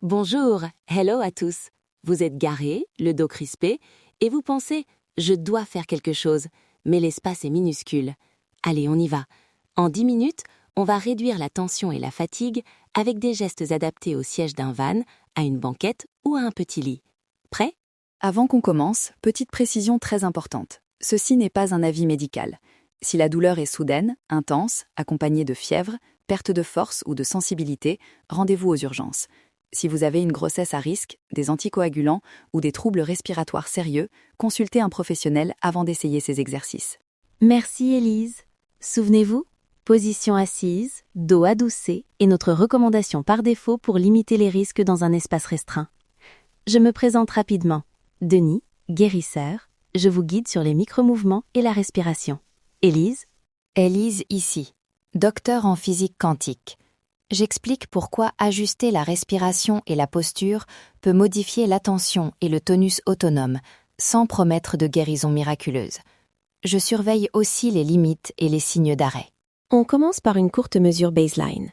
Bonjour, hello à tous. Vous êtes garés, le dos crispé, et vous pensez « je dois faire quelque chose », mais l'espace est minuscule. Allez, on y va. En 10 minutes, on va réduire la tension et la fatigue avec des gestes adaptés au siège d'un van, à une banquette ou à un petit lit. Prêt ? Avant qu'on commence, petite précision très importante. Ceci n'est pas un avis médical. Si la douleur est soudaine, intense, accompagnée de fièvre, perte de force ou de sensibilité, rendez-vous aux urgences. Si vous avez une grossesse à risque, des anticoagulants ou des troubles respiratoires sérieux, consultez un professionnel avant d'essayer ces exercices. Merci Élise. Souvenez-vous, position assise, dos adossé est notre recommandation par défaut pour limiter les risques dans un espace restreint. Je me présente rapidement. Denis, guérisseur, je vous guide sur les micro-mouvements et la respiration. Élise ? Élise ici, docteur en physique quantique. J'explique pourquoi ajuster la respiration et la posture peut modifier l'attention et le tonus autonome, sans promettre de guérison miraculeuse. Je surveille aussi les limites et les signes d'arrêt. On commence par une courte mesure baseline.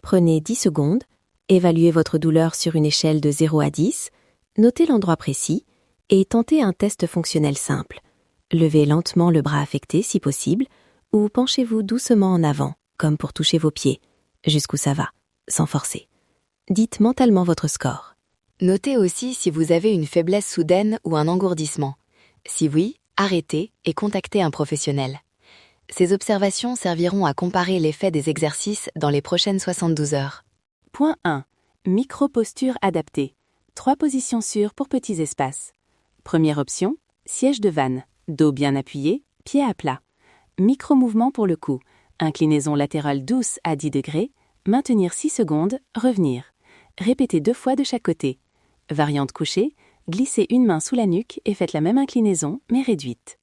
Prenez 10 secondes, évaluez votre douleur sur une échelle de 0 à 10, notez l'endroit précis et tentez un test fonctionnel simple. Levez lentement le bras affecté si possible ou penchez-vous doucement en avant, comme pour toucher vos pieds, jusqu'où ça va, sans forcer. Dites mentalement votre score. Notez aussi si vous avez une faiblesse soudaine ou un engourdissement. Si oui, arrêtez et contactez un professionnel. Ces observations serviront à comparer l'effet des exercices dans les prochaines 72 heures. Point 1. Micro-posture adaptée. 3 positions sûres pour petits espaces. Première option, siège de van, dos bien appuyé, pieds à plat. Micro-mouvement pour le cou. Inclinaison latérale douce à 10 degrés, maintenir 6 secondes, revenir. Répétez 2 fois de chaque côté. Variante couchée, glissez une main sous la nuque et faites la même inclinaison, mais réduite.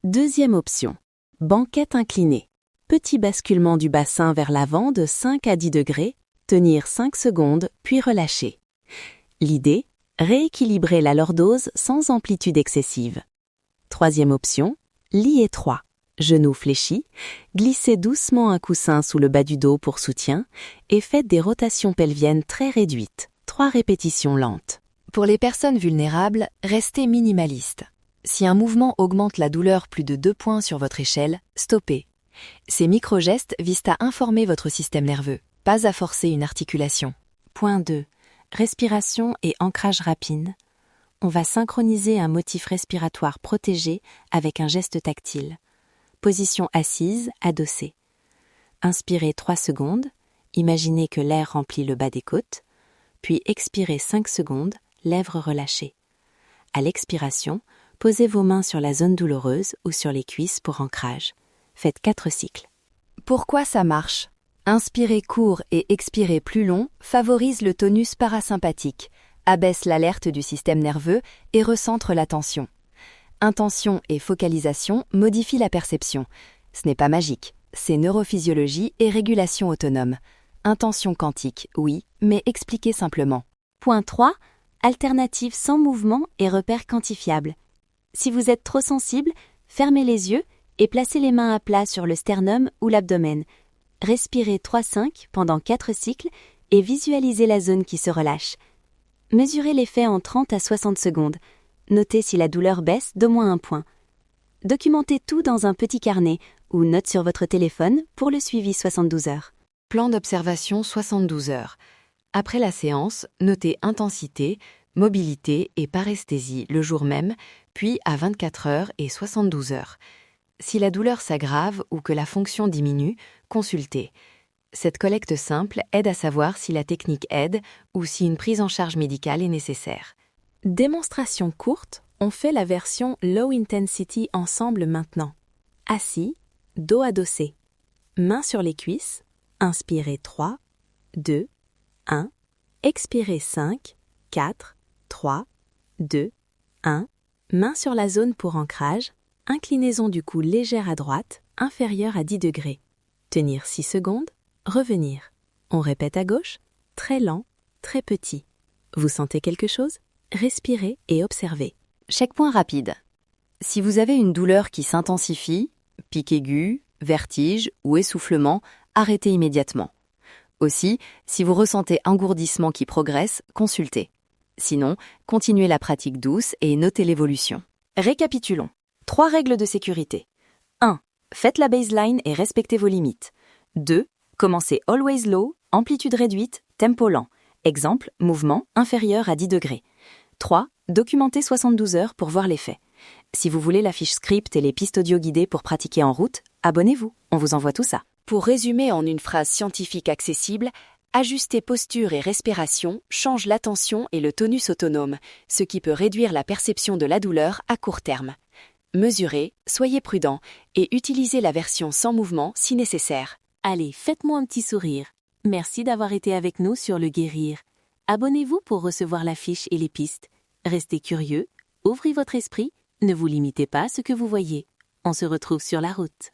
Deuxième option, banquette inclinée. Petit basculement du bassin vers l'avant de 5 à 10 degrés, tenir 5 secondes, puis relâcher. L'idée, rééquilibrer la lordose sans amplitude excessive. Troisième option, lit étroit. Genoux fléchis, glissez doucement un coussin sous le bas du dos pour soutien et faites des rotations pelviennes très réduites, 3 répétitions lentes. Pour les personnes vulnérables, restez minimaliste. Si un mouvement augmente la douleur plus de 2 points sur votre échelle, stoppez. Ces micro-gestes visent à informer votre système nerveux, pas à forcer une articulation. Point 2. Respiration et ancrage rapide. On va synchroniser un motif respiratoire protégé avec un geste tactile. Position assise, adossée. Inspirez 3 secondes, imaginez que l'air remplit le bas des côtes, puis expirez 5 secondes, lèvres relâchées. À l'expiration, posez vos mains sur la zone douloureuse ou sur les cuisses pour ancrage. Faites 4 cycles. Pourquoi ça marche ? Inspirer court et expirer plus long favorise le tonus parasympathique, abaisse l'alerte du système nerveux et recentre l'attention. Intention et focalisation modifient la perception. Ce n'est pas magique, c'est neurophysiologie et régulation autonome. Intention quantique, oui, mais expliquez simplement. Point 3. Alternative sans mouvement et repères quantifiables. Si vous êtes trop sensible, fermez les yeux et placez les mains à plat sur le sternum ou l'abdomen. Respirez 3-5 pendant 4 cycles et visualisez la zone qui se relâche. Mesurez l'effet en 30 à 60 secondes. Notez si la douleur baisse d'au moins 1 point. Documentez tout dans un petit carnet ou note sur votre téléphone pour le suivi 72 heures. Plan d'observation 72 heures. Après la séance, notez intensité, mobilité et paresthésie le jour même, puis à 24 heures et 72 heures. Si la douleur s'aggrave ou que la fonction diminue, consultez. Cette collecte simple aide à savoir si la technique aide ou si une prise en charge médicale est nécessaire. Démonstration courte, on fait la version low intensity ensemble maintenant. Assis, dos adossé. Mains sur les cuisses. Inspirez 3, 2, 1. Expirez 5, 4, 3, 2, 1. Mains sur la zone pour ancrage. Inclinaison du cou légère à droite, inférieure à 10 degrés. Tenir 6 secondes, revenir. On répète à gauche, très lent, très petit. Vous sentez quelque chose ? Respirez et observez. Checkpoint rapide. Si vous avez une douleur qui s'intensifie, pic aigu, vertige ou essoufflement, arrêtez immédiatement. Aussi, si vous ressentez engourdissement qui progresse, consultez. Sinon, continuez la pratique douce et notez l'évolution. Récapitulons. 3 règles de sécurité. 1. Faites la baseline et respectez vos limites. 2. Commencez always low, amplitude réduite, tempo lent. Exemple, mouvement inférieur à 10 degrés. 3. Documentez 72 heures pour voir l'effet. Si vous voulez la fiche script et les pistes audio guidées pour pratiquer en route, abonnez-vous, on vous envoie tout ça. Pour résumer en une phrase scientifique accessible, ajuster posture et respiration change la tension et le tonus autonome, ce qui peut réduire la perception de la douleur à court terme. Mesurez, soyez prudent et utilisez la version sans mouvement si nécessaire. Allez, faites-moi un petit sourire. Merci d'avoir été avec nous sur Le Guérir. Abonnez-vous pour recevoir la fiche et les pistes. Restez curieux, ouvrez votre esprit, ne vous limitez pas à ce que vous voyez. On se retrouve sur la route.